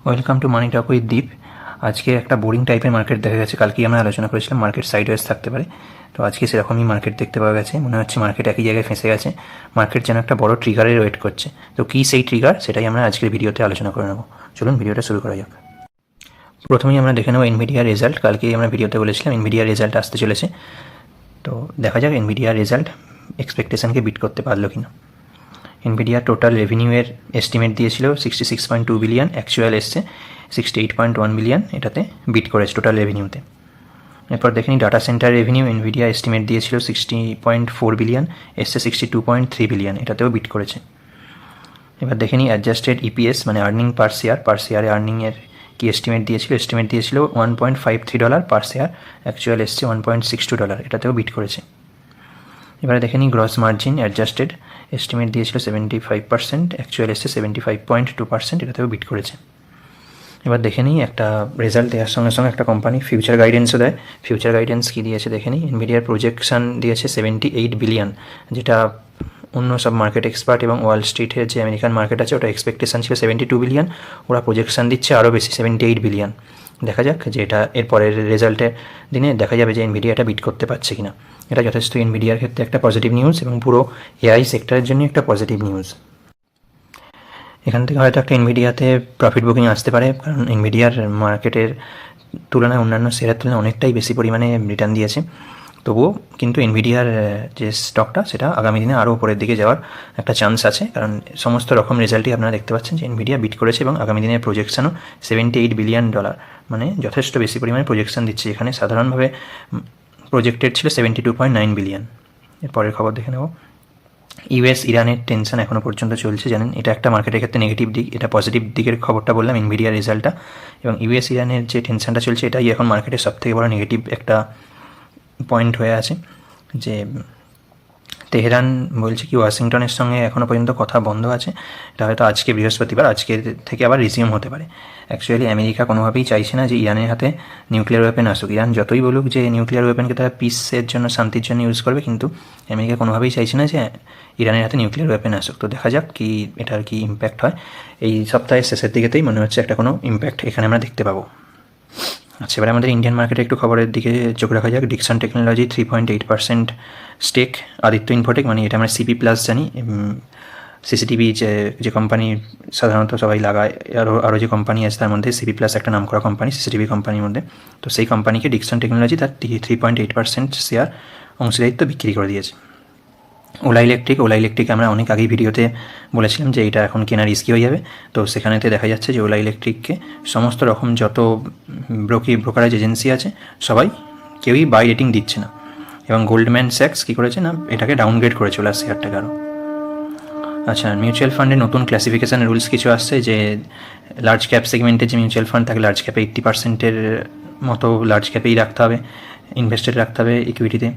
Welcome to money talk with Deep. আজকে একটা boring টাইপের মার্কেট দেখা গেছে। কালকেই আমরা আলোচনা করেছিলাম মার্কেট সাইডওয়েজ থাকতে পারে, তো আজকে সেরকমই মার্কেট দেখতে পাওয়া গেছে। মনে হচ্ছে মার্কেট একই জায়গায় ফেঁসে গেছে, মার্কেট যেন একটা বড় ট্রিগারের ওয়েট করছে। তো কী সেই ট্রিগার, সেটাই আমরা আজকের ভিডিওতে আলোচনা করে নেব। চলুন ভিডিওটা শুরু করা যাক। প্রথমেই আমরা দেখে নেব এনভিডিয়ার রেজাল্ট। কালকেই আমরা ভিডিওতে বলেছিলাম এনভিডিয়ার রেজাল্ট আসতে চলেছে, তো দেখা যাক এনভিডিয়ার রেজাল্ট এক্সপেকটেশনকে বিট করতে পারলো কিনা। এনভিডিয়া টোটাল রেভিনিউয়ের এস্টিমেট দিয়েছিল 66.2 বিলিয়ন, অ্যাকচুয়াল এসছে 68.1 বিলিয়ন, এটাতে বিট করেছে টোটাল রেভিনিউতে। এরপর দেখে নিই data centre revenue. Nvidia estimate দিয়েছিল 60.4 বিলিয়ন, এসছে 62.3 বিলিয়ন, এটাতেও বিট করেছে। এবার দেখে নিই অ্যাডজাস্টেড ইপিএস মানে আর্নিং পার শেয়ারে আর্নিংয়ের কি এস্টিমেট দিয়েছিল $1.53 পার শেয়ার, অ্যাকচুয়াল এসছে $1.62, এটাতেও বিট করেছে। এবারে দেখে নিই গ্রস মার্জিন অ্যাডজাস্টেড এস্টিমেট দিয়েছিল 75%, অ্যাকচুয়াল এসছে 75.2%, এটাতেও বিট করেছে। এবার দেখে নিই একটা রেজাল্ট দেওয়ার সঙ্গে সঙ্গে একটা কোম্পানি ফিউচার গাইডেন্সও দেয়। ফিউচার গাইডেন্স কী দিয়েছে দেখে নিই। এনভিডিয়ার প্রজেকশান দিয়েছে 78 বিলিয়ন, যেটা অন্য সব মার্কেট এক্সপার্ট এবং ওয়াল স্ট্রিটের যে আমেরিকান মার্কেট আছে ওটা এক্সপেকটেশান ছিল 72 বিলিয়ন, ওরা প্রজেকশান দিচ্ছে আরও বেশি 78 বিলিয়ন। দেখা যাক যে এটা এরপরের রেজাল্টের দিনে দেখা যাবে যে এনভিডিয়া এটা বিট করতে পারছে কিনা। এটা যথেষ্ট এনভিডিয়ার ক্ষেত্রে একটা পজিটিভ নিউজ এবং পুরো এআই সেক্টরের জন্য একটা পজিটিভ নিউজ। এখান থেকে হয়তো একটা এনভিডিয়াতে প্রফিট বুকিং আসতে পারে, কারণ এনভিডিয়ার মার্কেটের তুলনায় অন্যান্য শেয়ারের তুলনায় অনেকটাই বেশি পরিমাণে রিটার্ন দিয়েছে। তবুও কিন্তু এনভিডিয়ার যে স্টকটা সেটা আগামী দিনে আরও উপরের দিকে যাওয়ার একটা চান্স আছে, কারণ সমস্ত রকম রেজাল্টই আপনারা দেখতে পাচ্ছেন যে এনভিডিয়া বিট করেছে এবং আগামী দিনের প্রজেকশানও $78 বিলিয়ন, মানে যথেষ্ট বেশি পরিমাণে প্রজেকশান দিচ্ছে। এখানে সাধারণভাবে প্রজেক্টেড ছিল 72.9 বিলিয়ন। এরপরের খবর দেখে নেব। ইউএস ইরানের টেনশন এখনও পর্যন্ত চলছে, জানেন এটা একটা মার্কেটের ক্ষেত্রে নেগেটিভ দিক। এটা পজিটিভ দিকের খবরটা বললাম এনভিডিয়ার রেজাল্টটা, এবং ইউএস ইরানের যে টেনশনটা চলছে এটাই এখন মার্কেটের সবথেকে বড় নেগেটিভ একটা পয়েন্ট হয়ে আছে। যে তেহরান বলছে কি ওয়াশিংটনের সঙ্গে এখনও পর্যন্ত কথা বন্ধ আছে, এটা হয়তো আজকে বৃহস্পতিবার, আজকে থেকে আবার রিজিউম হতে পারে। অ্যাকচুয়ালি আমেরিকা কোনোভাবেই চাইছে না যে ইরানের হাতে নিউক্লিয়ার ওয়েপেন আসুক। ইরান যতই বলুক যে নিউক্লিয়ার ওয়েপেনকে তারা পিসের জন্য, শান্তির জন্য ইউজ করবে, কিন্তু আমেরিকা কোনোভাবেই চাইছে না যে ইরানের হাতে নিউক্লিয়ার ওয়েপেন আসুক। তো দেখা যাক কি এটার কি ইম্প্যাক্ট হয়। এই সপ্তাহের শেষের দিকেতেই মনে হচ্ছে একটা কোনো ইম্প্যাক্ট এখানে আমরা দেখতে পাবো। আচ্ছা, এবার আমাদের ইন্ডিয়ান মার্কেটে একটু খবরের দিকে চোখ রাখা যাক। Dixon technology 3.8% stake, Aditya Infotech মানে এটা আমরা সিপি প্লাস জানি, সিসিটিভি যে কোম্পানি সাধারণত সবাই লাগায়, আরও যে কোম্পানি আছে তার মধ্যে সিপি প্লাস একটা নামকরা কোম্পানি সিসিটিভি কোম্পানির মধ্যে। তো সেই কোম্পানিকে ডিকসন টেকনোলজি তার 3.8% শেয়ার অংশীদারিত্ব বিক্রি করে দিয়েছে। ওলা ইলেকট্রিক আমরা অনেক আগেই ভিডিওতে বলেছিলাম যে এটা এখন কেনা রিস্কি হয়ে যাবে। তো সেখানেতে দেখা যাচ্ছে যে ওলা ইলেকট্রিককে সমস্ত রকম যত ব্রোকারেজ এজেন্সি আছে সবাই কেউই বাই রেটিং দিচ্ছে না, এবং গোল্ডম্যান স্যাক্স কী করেছে না, এটাকে ডাউনগ্রেড করেছে ওলার শেয়ারটাকে আরও। আচ্ছা, মিউচুয়াল ফান্ডের নতুন ক্লাসিফিকেশান রুলস কিছু আসছে, যে লার্জ ক্যাপ সেগমেন্টের যে মিউচুয়াল ফান্ড থাকে লার্জ ক্যাপে 80%-এর মতো লার্জ ক্যাপেই রাখতে হবে, ইনভেস্টেড রাখতে হবে ইকুইটিতে।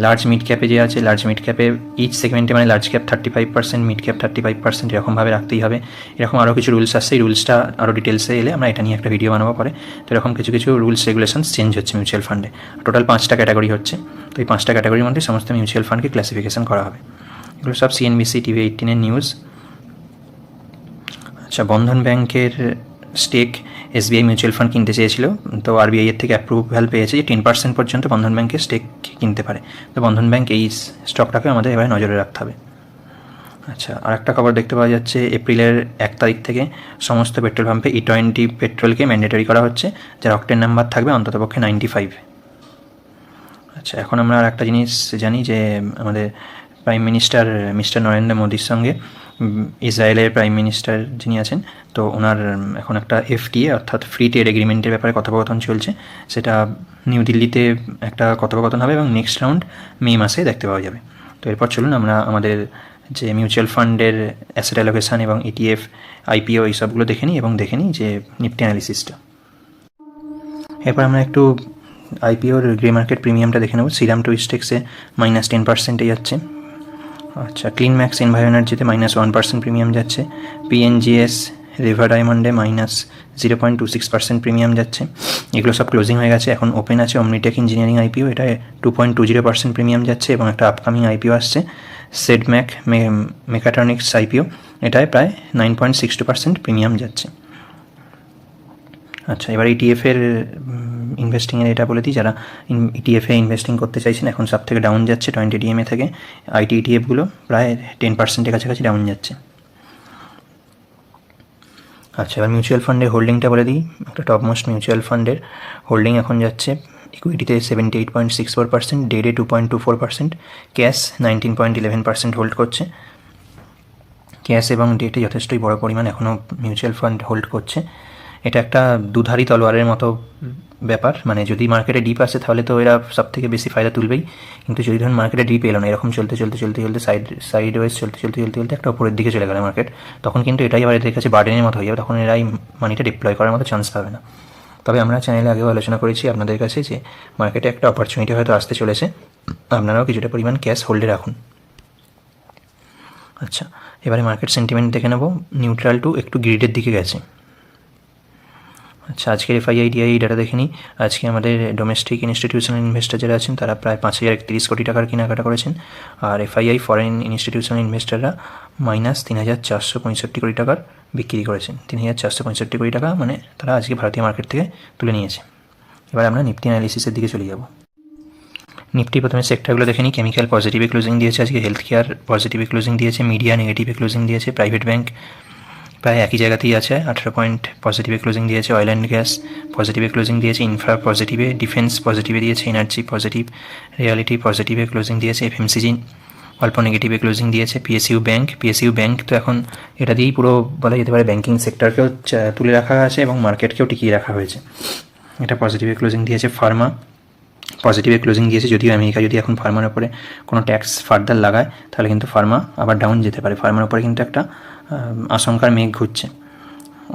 লার্জ মিড ক্যাপে যে আছে, লার্জ মিড ক্যাপে ইচ সেগমেন্টে মানে লার্জ ক্যাপ 35%, মিড ক্যাপ 35%, এরকমভাবে রাখতেই হবে। এরকম আরও কিছু রুলস আসছে। এই রুলসটা আরও ডিটেলসে এলে আমরা এটা নিয়ে একটা ভিডিও বানাবো পরে। তো এরকম কিছু কিছু রুলস রেগুলেশনস চেঞ্জ হচ্ছে মিউচুয়াল ফান্ডে। টোটাল 5টা ক্যাটাগরি হচ্ছে, তো এই 5টা ক্যাটাগরির মধ্যে সমস্ত মিউচুয়াল ফান্ডকে ক্লাসিফিকেশন করা হবে। এগুলো সব CNBC TV18-এর নিউজ। আচ্ছা, বন্ধন ব্যাংকের স্টেক SBI মিউচুয়াল ফান্ড কিনতে চেয়েছিল, তো RBI এর থেকে অ্যাপ্রুভাল পেয়েছে যে 10% পর্যন্ত বন্ধন ব্যাংকের স্টেক কিনতে পারে। তো বন্ধন ব্যাংক এই স্টকটাকে আমাদের এবারে নজরে রাখতে হবে। আচ্ছা, আর একটা খবর দেখতে পাওয়া যাচ্ছে, এপ্রিলের 1 তারিখ থেকে সমস্ত পেট্রোল পাম্পে E20 পেট্রোলকে ম্যান্ডেটরি করা হচ্ছে, যার অক্টেন নাম্বার থাকবে অন্ততপক্ষে 95। আচ্ছা, এখন আমরা আর একটা জিনিস জানি যে আমাদের প্রাইম মিনিস্টার মিস্টার নরেন্দ্র মোদির সঙ্গে ইসরায়েলের প্রাইম মিনিস্টার যিনি আছেন, তো ওনার এখন একটা FTA অর্থাৎ ফ্রি ট্রেড এগ্রিমেন্টের ব্যাপারে কথোপকথন চলছে। সেটা নিউ দিল্লিতে একটা কথোপকথন হবে এবং নেক্সট রাউন্ড মে মাসে দেখতে পাওয়া যাবে। তো এরপর চলুন আমরা আমাদের যে মিউচুয়াল ফান্ডের অ্যাসেট অ্যালোকেশান এবং ETF IPO এইসবগুলো দেখে নিই, এবং দেখে নিই যে নিফটি অ্যানালিসিসটা। এরপর আমরা একটু IPOর গ্রে মার্কেট প্রিমিয়ামটা দেখে নেব। সিরাম টু স্টেক্সে -10%-এ যাচ্ছে। আচ্ছা, ক্লিন ম্যাক্স এনভায়ো এনার্জিতে -1% প্রিমিয়াম যাচ্ছে। PNGS রিভার ডায়মন্ডে -0.26% প্রিমিয়াম যাচ্ছে। এগুলো সব ক্লোজিং হয়ে গেছে, এখন ওপেন আছে অমনিটেক ইঞ্জিনিয়ারিং IPO, এটা 2.20% প্রিমিয়াম যাচ্ছে, এবং একটা আপকামিং IPO আসছে সেডম্যাক মেকাট্রনিক্স IPO, এটায় প্রায় 9.62% প্রিমিয়াম যাচ্ছে। আচ্ছা, এবার ইটিএফের ইনভেস্টিংয়ের এটা বলে দিই, যারা ইটিএফে ইনভেস্টিং করতে চাইছেন এখন সব থেকে ডাউন যাচ্ছে 20 ডিএমএ থেকে আইটি ইটিএফগুলো প্রায় 10%-এর কাছাকাছি ডাউন যাচ্ছে। আচ্ছা, এবার মিউচুয়াল ফান্ডের হোল্ডিংটা বলে দিই। একটা টপ মোস্ট মিউচুয়াল ফান্ডের হোল্ডিং এখন যাচ্ছে ইকুইটিতে 78.64%, ডেটে 2.24%, ক্যাশ 19.11% হোল্ড করছে। ক্যাশ এবং ডেটে যথেষ্টই বড় পরিমাণ এখনও মিউচুয়াল ফান্ড হোল্ড করছে। এটা একটা দুধারী তলোয়ারের মতো ব্যাপার, মানে যদি মার্কেটে ডিপ আসে তাহলে তো এরা সব থেকে বেশি ফায়দা তুলবেই, কিন্তু যদি ধরুন মার্কেটে ডিপ এলো না, এরকম চলতে সাইড ওয়েজ চলতে একটা উপরের দিকে চলে গেল মার্কেট, তখন কিন্তু এটাই আবার এদের কাছে বার্ডেনের মতো হয়ে যাবে, তখন এরাই মানিটা ডিপ্লয় করার মতো চান্স পাবে না। তবে আমরা চ্যানেলে আগেও আলোচনা করেছি আপনাদের কাছে যে মার্কেটে একটা অপরচুনিটি হয়তো আসতে চলেছে, আপনারাও কিছুটা পরিমাণ ক্যাশ হোল্ডে রাখুন। আচ্ছা, এবারে মার্কেট সেন্টিমেন্ট দেখে নেব। নিউট্রাল টু একটু গ্রিডের দিকে গেছে। আচ্ছা, আজকের এফআইআই ডাটা দেখে নিই। আজকে আমাদের ডোমেস্টিক ইনস্টিটিউশনাল ইনভেস্টার যারা আছেন তারা প্রায় 5,031 কোটি টাকার কেনাকাটা করেছেন, আর এফআইআই ফরেন ইনস্টিটিউশনাল ইনভেস্টাররা -3,465 কোটি টাকার বিক্রি করেছেন। 3,465 কোটি টাকা মানে তারা আজকে ভারতীয় মার্কেট থেকে তুলে নিয়েছে। এবার আমরা নিফটি অ্যানালিসিসের দিকে চলে যাব। নিফটি প্রথমে সেক্টরগুলো দেখে নিই। কেমিক্যাল পজিটিভে ক্লোজিং দিয়েছে আজকে, হেলথ কেয়ার পজিটিভে ক্লোজিং দিয়েছে, মিডিয়া নেগেটিভে ক্লোজিং দিয়েছে, প্রাইভেট ব্যাংক প্রায় একই জায়গাতেই আছে, 18 পয়েন্ট পজিটিভে ক্লোজিং দিয়েছে, অয়েল অ্যান্ড গ্যাস পজিটিভে ক্লোজিং দিয়েছে, ইনফ্রা পজিটিভে, ডিফেন্স পজিটিভে দিয়েছে, এনার্জি পজিটিভ, রিয়ালিটি পজিটিভে ক্লোজিং দিয়েছে, এফএমসিজি অল্প নেগেটিভে ক্লোজিং দিয়েছে, পিএসইউ ব্যাংক তো এখন এটা দিয়েই পুরো বলা যেতে পারে ব্যাঙ্কিং সেক্টরকেও তুলে রাখা আছে এবং মার্কেটকেও টিকিয়ে রাখা হয়েছে, এটা পজিটিভে ক্লোজিং দিয়েছে। ফার্মা পজিটিভে ক্লোজিং দিয়েছে, যদিও আমেরিকা যদি এখন ফার্মার উপরে কোনো ট্যাক্স ফার্দার লাগায় তাহলে কিন্তু ফার্মা আবার ডাউন যেতে পারে, ফার্মার উপরে কিন্তু একটা আশঙ্কার মেঘ ঘুরছে।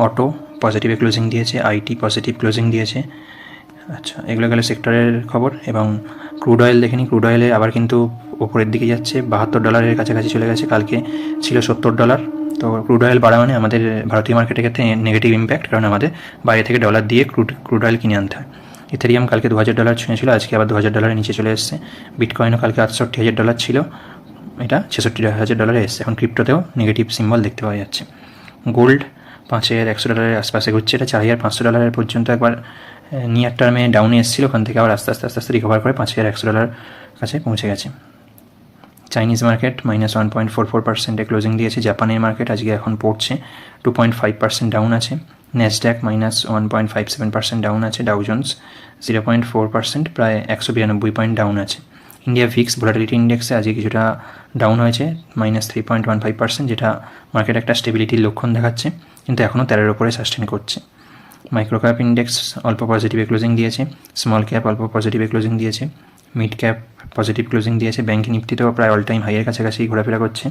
অটো পজিটিভে ক্লোজিং দিয়েছে, আইটি পজিটিভ ক্লোজিং দিয়েছে। আচ্ছা, এগুলো গেলে সেক্টরের খবর। এবং ক্রুড অয়েল দেখে নিই। ক্রুড অয়েলে আবার কিন্তু ওপরের দিকে যাচ্ছে, $72 কাছাকাছি চলে গেছে, কালকে ছিল $70। তো ক্রুড অয়েল বাড়া মানে আমাদের ভারতীয় মার্কেটের ক্ষেত্রে নেগেটিভ ইম্প্যাক্ট, কারণ আমাদের বাইরে থেকে ডলার দিয়ে ক্রুড অয়েল কিনে আনতে হয়। ইথেরিয়াম কালকে $2,000 ছুঁয়েছিল, আজকে আবার $2,000 নিচে চলে এসছে। বিটকয়েনও কালকে $68,000 ছিল, এটা $66,000 এসছে। এখন ক্রিপ্টোতেও নেগেটিভ সিম্বল দেখতে পাওয়া যাচ্ছে। গোল্ড $5,100 আশপাশে ঘুরছে, এটা $4,500 পর্যন্ত একবার নিয়ার টার্মে ডাউনে এসেছিল, ওখান থেকে আবার আস্তে আস্তে রিকভার করে $5,100 কাছে পৌঁছে গেছে। চাইনিজ মার্কেট -1.44%-এ ক্লোজিং দিয়েছে। জাপানের মার্কেট আজকে এখন পড়ছে, 2.5% ডাউন আছে। ন্যাসড্যাক -1.57% ডাউন আছে। ডাউ জোন্স 0.4%, প্রায় 192 পয়েন্ট ডাউন আছে। ইন্ডিয়া ভিক্স ভোলাটিলিটি ইন্ডেক্সে আজকে কিছুটা ডাউন হয়েছে, -3.15%, যেটা মার্কেট একটা স্টেবিলিটির লক্ষণ দেখাচ্ছে, কিন্তু এখনও 13-এর উপরে সাস্টেন করছে। মাইক্রো ক্যাপ ইন্ডেক্স অল্প পজিটিভে ক্লোজিং দিয়েছে, স্মল ক্যাপ অল্প পজিটিভে ক্লোজিং দিয়েছে, মিড ক্যাপ পজিটিভ ক্লোজিং দিয়েছে। ব্যাঙ্ক নিফটিতেও প্রায় অল টাইম হাইয়ের কাছাকাছি ঘোরাফেরা করছে।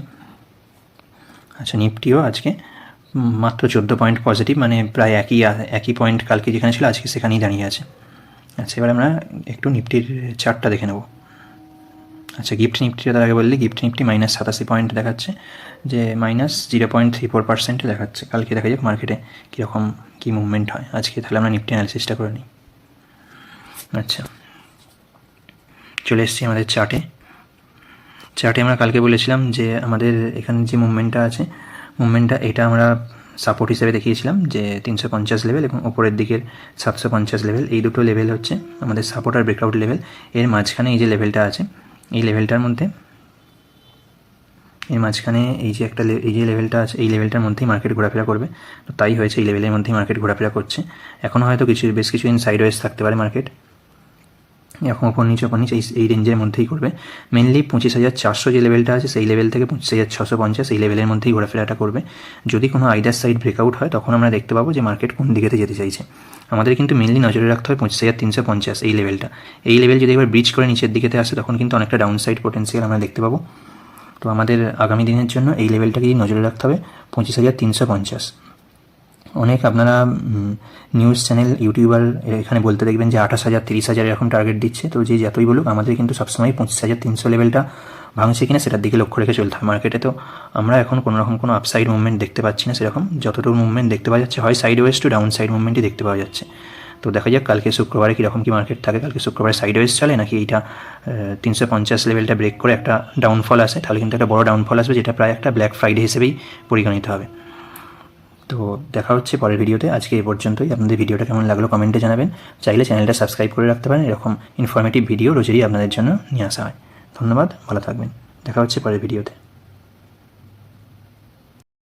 আচ্ছা, নিফটিও আজকে মাত্র 14 পয়েন্ট পজিটিভ, মানে প্রায় একই পয়েন্ট কালকে যেখানে ছিল আজকে সেখানেই দাঁড়িয়ে আছে। আচ্ছা, এবার আমরা একটু নিফটির চার্টটা দেখে নেব। আচ্ছা, গিফট নিফটিটা তার আগে বললি, গিফট নিফটি -87 পয়েন্ট দেখাচ্ছে, যে -0.34% দেখাচ্ছে। কালকে দেখা যাক মার্কেটে কীরকম কী মুভমেন্ট হয়। আজকে তাহলে আমরা নিফটি অ্যানালিসিসটা করে নিই। আচ্ছা, চলে এসেছি আমাদের চার্টে আমরা কালকে বলেছিলাম যে আমাদের এখানে যে মুভমেন্টটা আছে, মুভমেন্টটা এটা আমরা সাপোর্ট হিসেবে দেখিয়েছিলাম, যে 350 লেভেল এবং ওপরের দিকের 750 লেভেল, এই দুটো লেভেল হচ্ছে আমাদের সাপোর্ট আর ব্রেকআউট লেভেল। এর মাঝখানে এই যে লেভেলটা আছে, এই লেভেলটার মধ্যে এর মাঝখানে এই যে লেভেলটা আছে, এই লেভেলটার মধ্যেই মার্কেট ঘোরাফেরা করবে। তো তাই হয়েছে, এই লেভেলের মধ্যেই মার্কেট ঘোরাফেরা করছে। এখনও হয়তো বেশ কিছুদিন সাইডওয়েজ থাকতে পারে মার্কেট, এখন ওপর নিচে এই রেঞ্জের মধ্যেই করবে। মেনলি 25,400 যে লেভেলটা আছে, সেই লেভেল থেকে 25,650 এই লেভেলের মধ্যেই ঘোরাফেরাটা করবে। যদি কোনো আইদার সাইড ব্রেকআউট হয় তখন আমরা দেখতে পাবো যে মার্কেট কোন দিকেতে যেতে চাইছে। আমাদের কিন্তু মেনলি নজরে রাখতে হয় 25,350 এই লেভেলটা। এই লেভেল যদি এবার ব্রিচ করে নিচের দিকেতে আসে তখন কিন্তু অনেকটা ডাউন সাইড পোটেন্সিয়াল আমরা দেখতে পাবো। তো আমাদের আগামী দিনের জন্য এই লেভেলটাকেই নজরে রাখতে হবে, 25,350। অনেক আপনারা নিউজ চ্যানেল ইউটিউবার এখানে বলতে দেখবেন যে 28,000 30,000 এরকম টার্গেট দিচ্ছে। তো যে যতই বলুক, আমাদের কিন্তু সবসময় 25,300 লেভেলটা ভাঙছে কিনা সেটার দিকে লক্ষ্য রেখে চলতে হয়। মার্কেটে তো আমরা এখন কোনো আপসাইড মুভমেন্ট দেখতে পাচ্ছি না, সেরকম যতটুকু মুভমেন্ট দেখতে পাওয়া যাচ্ছে হয় সাইডওয়েজ টু ডাউন সাইড মুভমেন্টই দেখতে পাওয়া যাচ্ছে। তো দেখা যাক কালকে শুক্রবারে কীরকম কী মার্কেট থাকে। কালকে শুক্রবারে সাইডওয়েজ চলে নাকি এইটা 350 লেভেলটা ব্রেক করে একটা ডাউনফল আসে, তাহলে কিন্তু একটা বড় ডাউনফল আসবে, যেটা প্রায় একটা ব্ল্যাক ফ্রাইডে হিসেবেই পরিগণিত হবে। তো দেখা হচ্ছে পরের ভিডিওতে। আজকে এই পর্যন্তই। আপনাদের ভিডিওটা কেমন লাগলো কমেন্টে জানাবেন। চাইলে চ্যানেলটা সাবস্ক্রাইব করে রাখতে পারেন, এরকম ইনফরমেটিভ ভিডিও রোজেরই আপনাদের জন্য নিয়ে আসা হয়। ধন্যবাদ, ভালো থাকবেন। দেখা হচ্ছে পরের ভিডিওতে।